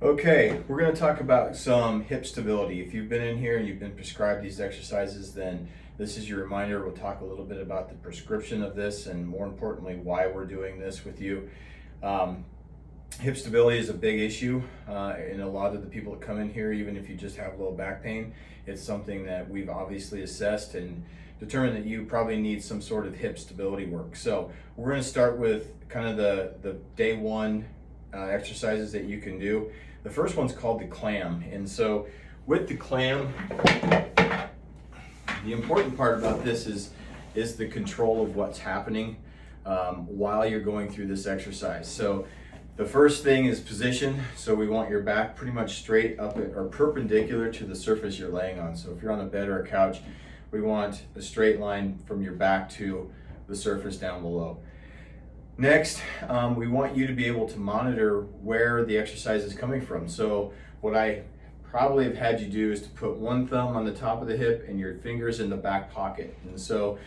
Okay, we're going to talk about some hip stability. If you've been in here and you've been prescribed these exercises, then this is your reminder. We'll talk a little bit about the prescription of this and more importantly, why we're doing this with you. Hip stability is a big issue in a lot of the people that come in here, even if you just have low back pain. It's something that we've obviously assessed and determined that you probably need some sort of hip stability work. So we're going to start with kind of the day one exercises that you can do. The first one's called the clam. And so with the clam, the important part about this is the control of what's happening while you're going through this exercise. So the first thing is position. So we want your back pretty much straight up or perpendicular to the surface you're laying on. So if you're on a bed or a couch, we want a straight line from your back to the surface down below. Next, we want you to be able to monitor where the exercise is coming from. So what I probably have had you do is to put one thumb on the top of the hip and your fingers in the back pocket. And so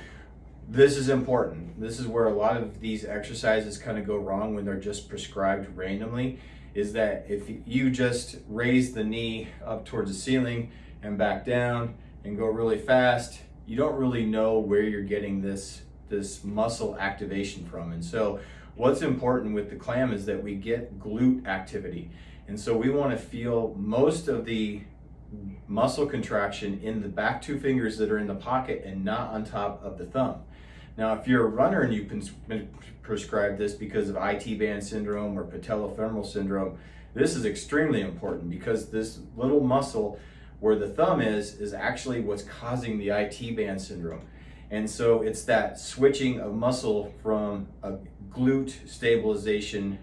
this is important. This is where a lot of these exercises kind of go wrong when they're just prescribed randomly, is that if you just raise the knee up towards the ceiling and back down and go really fast, you don't really know where you're getting this muscle activation from. And so what's important with the clam is that we get glute activity. And so we want to feel most of the muscle contraction in the back two fingers that are in the pocket and not on top of the thumb. Now, if you're a runner and you've been prescribed this because of IT band syndrome or patellofemoral syndrome, this is extremely important because this little muscle where the thumb is actually what's causing the IT band syndrome. And so it's that switching of muscle from a glute stabilization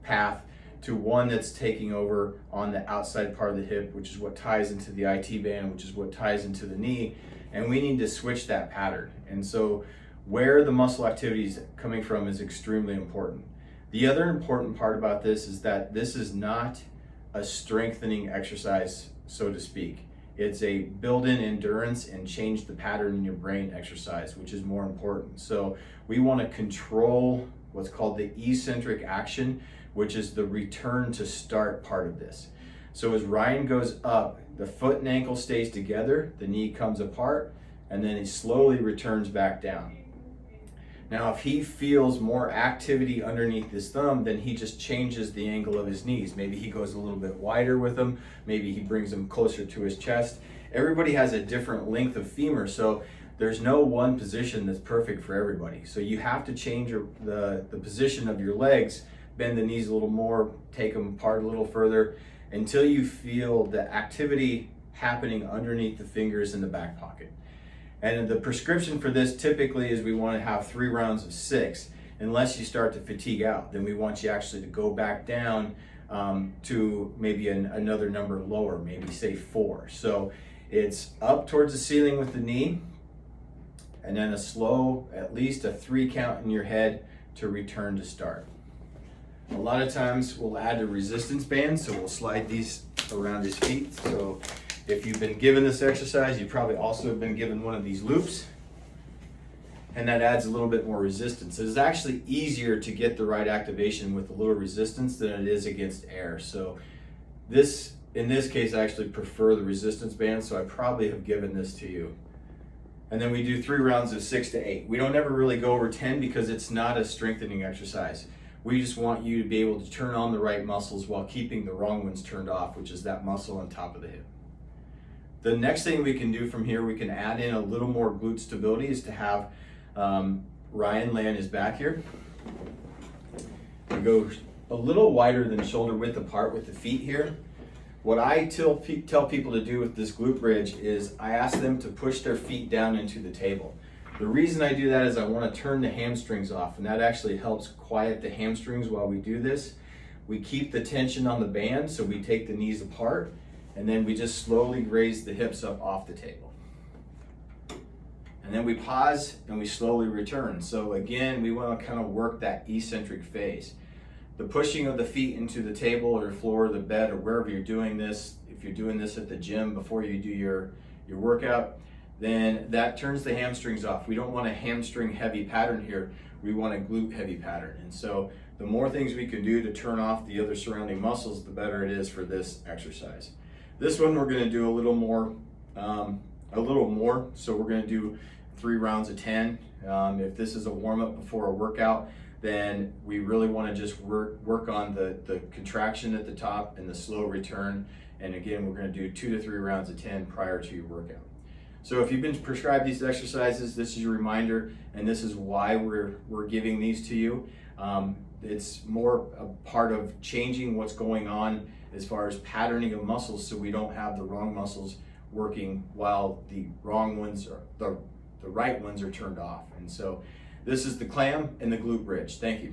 path to one that's taking over on the outside part of the hip, which is what ties into the IT band, which is what ties into the knee. And we need to switch that pattern. And so where the muscle activity is coming from is extremely important. The other important part about this is that this is not a strengthening exercise, so to speak. It's a build-in endurance and change the pattern in your brain exercise, which is more important. So we want to control what's called the eccentric action, which is the return to start part of this. So as Ryan goes up, the foot and ankle stays together, the knee comes apart, and then he slowly returns back down. Now, if he feels more activity underneath his thumb, then he just changes the angle of his knees. Maybe he goes a little bit wider with them. Maybe he brings them closer to his chest. Everybody has a different length of femur, so there's no one position that's perfect for everybody. So you have to change the position of your legs, bend the knees a little more, take them apart a little further, until you feel the activity happening underneath the fingers in the back pocket. And the prescription for this typically is we want to have 3 rounds of 6, unless you start to fatigue out. Then we want you actually to go back down to maybe another number lower, maybe say 4. So it's up towards the ceiling with the knee, and then a slow, at least a 3 count in your head to return to start. A lot of times we'll add a resistance band, so we'll slide these around his feet. So if you've been given this exercise, you probably also have been given one of these loops, and that adds a little bit more resistance. It is actually easier to get the right activation with a little resistance than it is against air. So in this case, I actually prefer the resistance band, so I probably have given this to you. And then we do 3 rounds of 6 to 8. We don't ever really go over 10 because it's not a strengthening exercise. We just want you to be able to turn on the right muscles while keeping the wrong ones turned off, which is that muscle on top of the hip. The next thing we can do from here, we can add in a little more glute stability, is to have Ryan lay on his back here. We go a little wider than shoulder width apart with the feet here. What I tell people to do with this glute bridge is I ask them to push their feet down into the table. The reason I do that is I want to turn the hamstrings off, and that actually helps quiet the hamstrings while we do this. We keep the tension on the band, so we take the knees apart, and then we just slowly raise the hips up off the table. And then we pause and we slowly return. So again, we want to kind of work that eccentric phase. The pushing of the feet into the table or floor, the bed, or wherever you're doing this, if you're doing this at the gym before you do your workout, then that turns the hamstrings off. We don't want a hamstring heavy pattern here. We want a glute heavy pattern. And so the more things we can do to turn off the other surrounding muscles, the better it is for this exercise. This one we're going to do a little more, so we're going to do 3 rounds of 10. If this is a warm-up before a workout, then we really want to just work on the contraction at the top and the slow return. And again, we're going to do 2 to 3 rounds of 10 prior to your workout. So if you've been prescribed these exercises, this is your reminder, and this is why we're giving these to you. It's more a part of changing what's going on as far as patterning of muscles, so we don't have the wrong muscles working while the wrong ones are the right ones are turned off. And so this is the clam and the glute bridge. Thank you.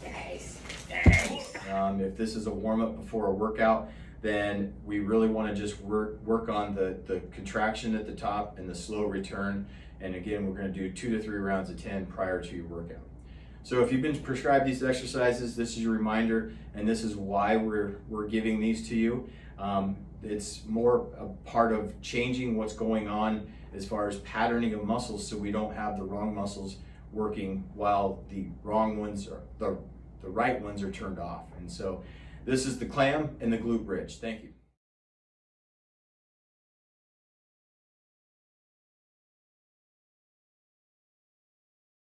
Nice. If this is a warm-up before a workout, then we really want to just work on the contraction at the top and the slow return. And again, we're going to do 2 to 3 rounds of 10 prior to your workout. So if you've been prescribed these exercises, this is your reminder, and this is why we're giving these to you. It's more a part of changing what's going on as far as patterning of muscles, so we don't have the wrong muscles working while the wrong ones are the right ones are turned off. And so this is the clam and the glute bridge. Thank you.